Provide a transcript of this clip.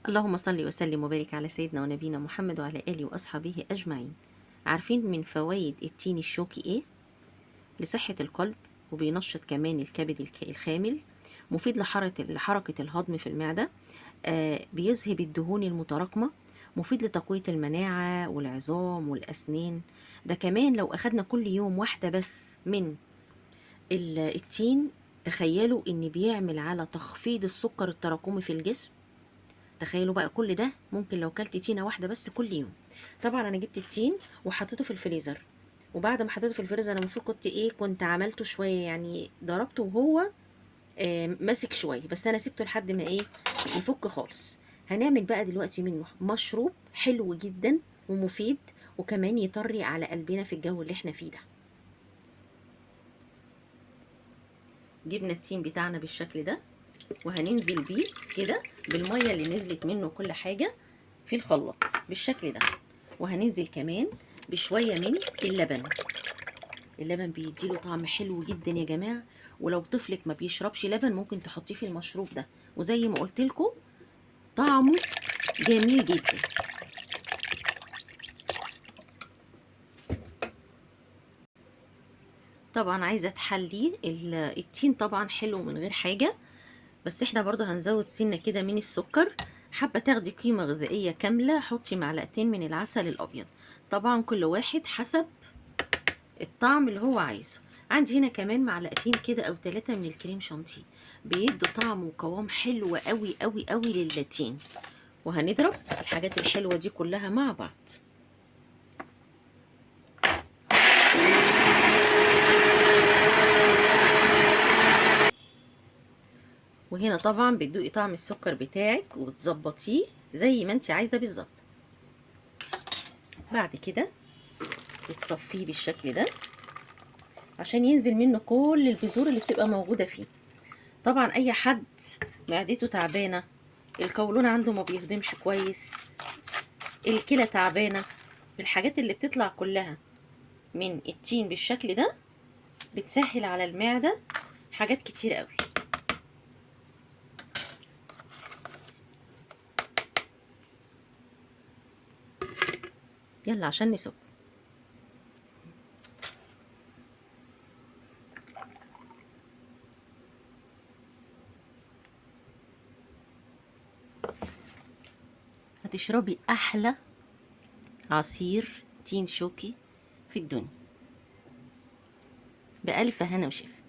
اللهم صل وسلم وبارك على سيدنا ونبينا محمد وعلى آله وأصحابه أجمعين. عارفين من فوائد التين الشوكي إيه؟ لصحة القلب، وبينشط كمان الكبد الخامل، مفيد لحركة الهضم في المعدة، بيذهب الدهون المتراكمة، مفيد لتقوية المناعة والعظام والأسنان. ده كمان لو أخدنا كل يوم واحدة بس من التين، تخيلوا إن بيعمل على تخفيض السكر التراكمي في الجسم. تخيلوا بقى كل ده ممكن لو كلت تينة واحدة بس كل يوم. طبعا انا جبت التين وحطيته في الفريزر، وبعد ما حطيته في الفريزر انا المفروض كنت عملته شوية، يعني ضربته وهو ماسك شوية، بس انا سبته لحد ما يفك خالص. هنعمل بقى دلوقتي منه مشروب حلو جدا ومفيد، وكمان يطري على قلبنا في الجو اللي احنا فيه ده. جبنا التين بتاعنا بالشكل ده، وهننزل بيه كده بالميه اللي نزلت منه كل حاجه في الخلاط بالشكل ده. وهننزل كمان بشويه من اللبن. اللبن بيديله طعم حلو جدا يا جماعه، ولو طفلك ما بيشربش لبن ممكن تحطيه في المشروب ده، وزي ما قلت لكم طعمه جميل جدا. طبعا عايزه تحليه التين طبعا حلو من غير حاجه، بس احنا برضو هنزود سنة كده من السكر. حابة تاخدي قيمة غذائية كاملة، حطي معلقتين من العسل الأبيض. طبعا كل واحد حسب الطعم اللي هو عايزه. عندي هنا كمان معلقتين كده أو 3 من الكريم شانتيه، بيدوا طعم وقوام حلو قوي قوي قوي للاتين. وهنضرب الحاجات الحلوة دي كلها مع بعض. وهنا طبعا بتدوقي طعم السكر بتاعك وتظبطيه زي ما انت عايزة بالظبط. بعد كده بتصفيه بالشكل ده عشان ينزل منه كل البذور اللي بتبقى موجودة فيه. طبعا اي حد معدته تعبانة، القولون عنده ما بيهضمش كويس، الكلى تعبانة، الحاجات اللي بتطلع كلها من التين بالشكل ده بتسهل على المعدة حاجات كتير قوي. يلا عشان نسوي. هتشربي احلى عصير تين شوكي في الدنيا، بألف هنا وشفا.